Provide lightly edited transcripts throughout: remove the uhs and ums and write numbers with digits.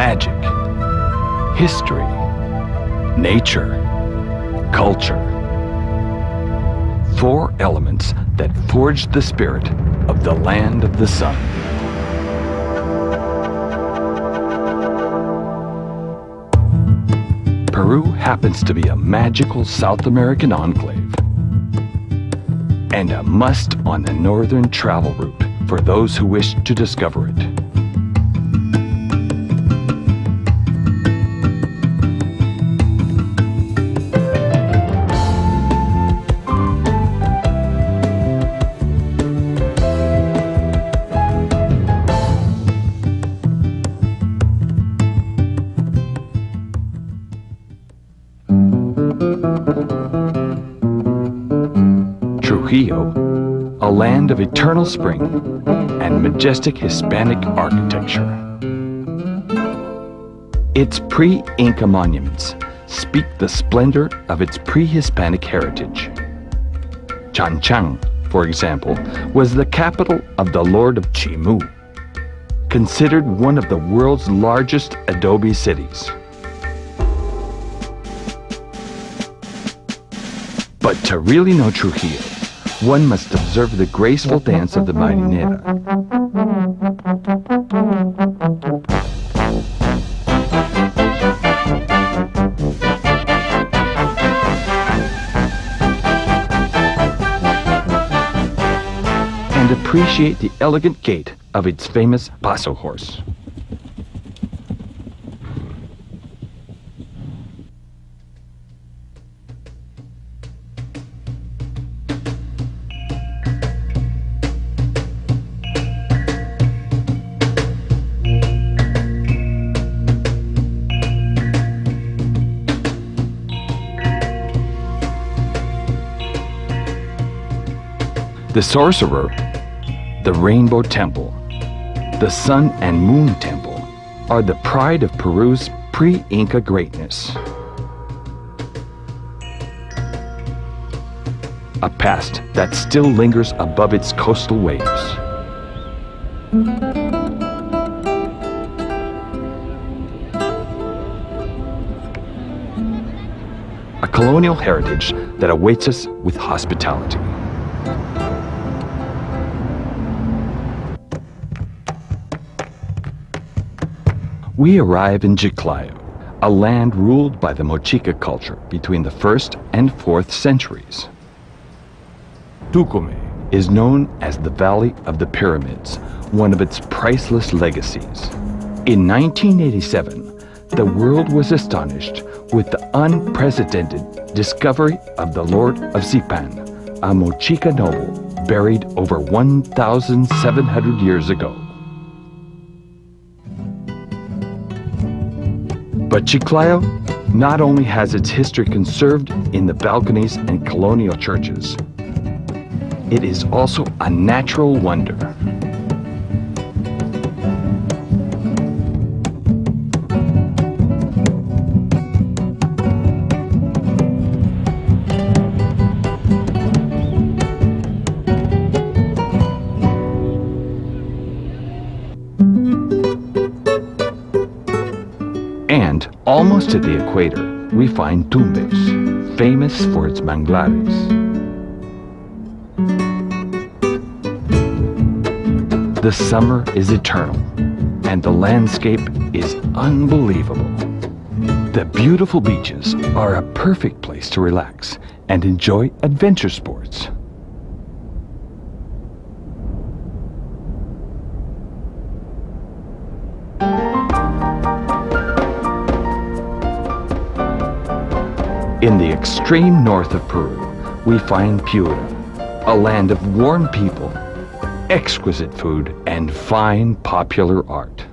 magic, history, nature, culture. 4 elements that forged the spirit of the land of the sun. Peru happens to be a magical South American enclave and a must on the northern travel route for those who wish to discover it. Trujillo, a land of eternal spring and majestic Hispanic architecture. Its pre-Inca monuments speak the splendor of its pre-Hispanic heritage. Chan Chan, for example, was the capital of the Lord of Chimu, considered one of the world's largest adobe cities. But to really know Trujillo, one must observe the graceful dance of the marinera. And appreciate the elegant gait of its famous paso horse. The Sorcerer, the Rainbow Temple, the Sun and Moon Temple are the pride of Peru's pre-Inca greatness. A past that still lingers above its coastal waves. A colonial heritage that awaits us with hospitality. We arrive in Chiclayo, a land ruled by the Mochica culture between the 1st and 4th centuries. Tucumé is known as the Valley of the Pyramids, one of its priceless legacies. In 1987, the world was astonished with the unprecedented discovery of the Lord of Zipan, a Mochica noble buried over 1,700 years ago. But Chiclayo not only has its history conserved in the balconies and colonial churches, it is also a natural wonder. And almost at the equator, we find Tumbes, famous for its manglares. The summer is eternal, and the landscape is unbelievable. The beautiful beaches are a perfect place to relax and enjoy adventure sports. In the extreme north of Peru, we find Piura, a land of warm people, exquisite food, and fine popular art.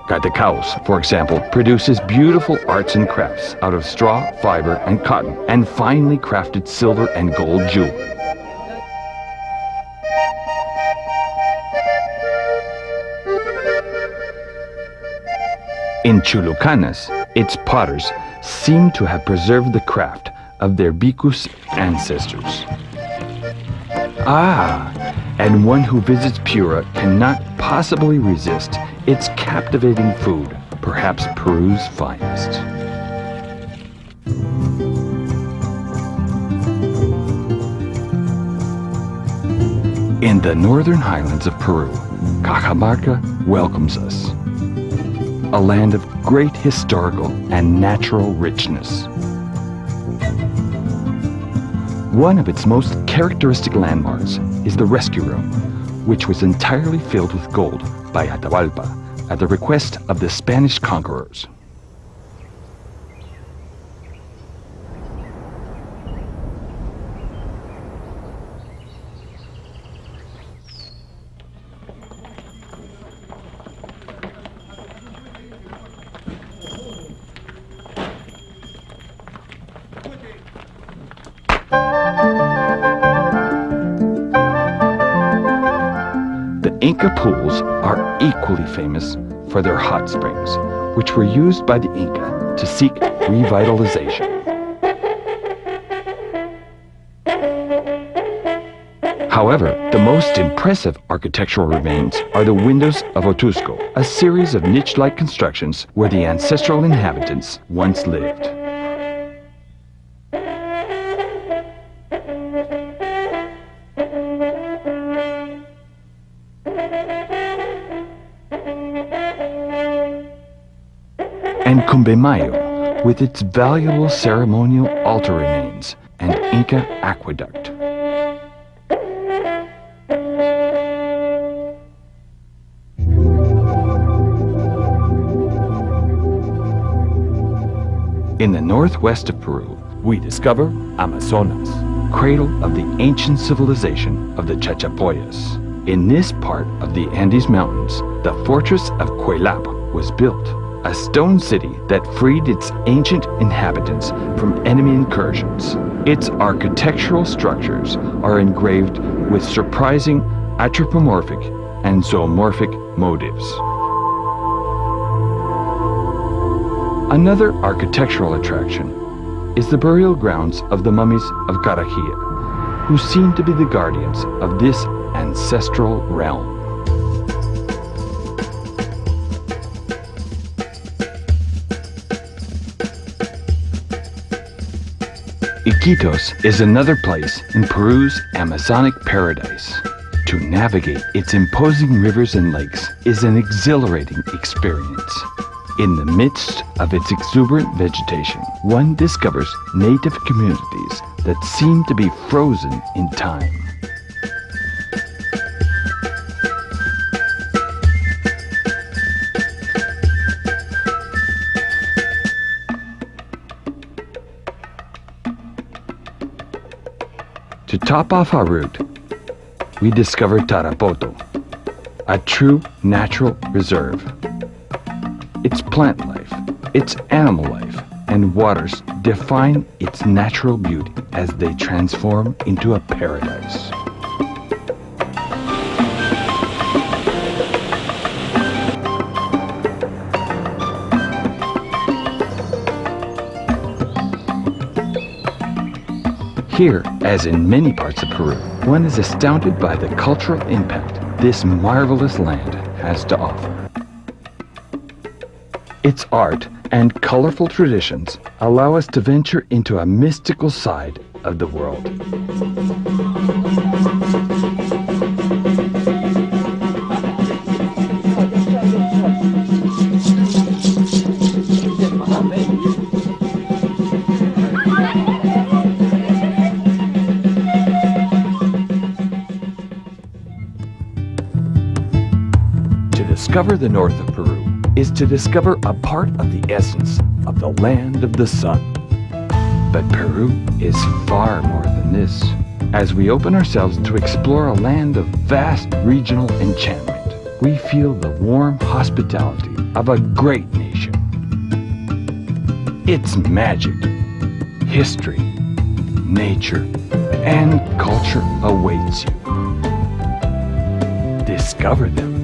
Catacaos, for example, produces beautiful arts and crafts out of straw, fiber, and cotton, and finely crafted silver and gold jewelry. In Chulucanas, its potters seem to have preserved the craft of their Bicus ancestors. And one who visits Piura cannot possibly resist its captivating food, perhaps Peru's finest. In the northern highlands of Peru, Cajamarca welcomes us. A land of great historical and natural richness. One of its most characteristic landmarks is the rescue room, which was entirely filled with gold by Atahualpa at the request of the Spanish conquerors. The Inca pools are equally famous for their hot springs, which were used by the Inca to seek revitalization. However, the most impressive architectural remains are the windows of Otusco, a series of niche-like constructions where the ancestral inhabitants once lived. And Cumbemayo, with its valuable ceremonial altar remains and Inca aqueduct. In the northwest of Peru, we discover Amazonas, cradle of the ancient civilization of the Chachapoyas. In this part of the Andes Mountains, the fortress of Cuelap was built, a stone city that freed its ancient inhabitants from enemy incursions. Its architectural structures are engraved with surprising anthropomorphic and zoomorphic motifs. Another architectural attraction is the burial grounds of the mummies of Carajilla, who seem to be the guardians of this ancestral realm. Iquitos is another place in Peru's Amazonic paradise. To navigate its imposing rivers and lakes is an exhilarating experience. In the midst of its exuberant vegetation, one discovers native communities that seem to be frozen in time. To top off our route, we discover Tarapoto, a true natural reserve. Its plant life, its animal life, and waters define its natural beauty as they transform into a paradise. Here, as in many parts of Peru, one is astounded by the cultural impact this marvelous land has to offer. Its art and colorful traditions allow us to venture into a mystical side of the world. To discover the north of Peru is to discover a part of the essence of the land of the sun. But Peru is far more than this. As we open ourselves to explore a land of vast regional enchantment, we feel the warm hospitality of a great nation. Its magic, history, nature, and culture awaits you. Discover them.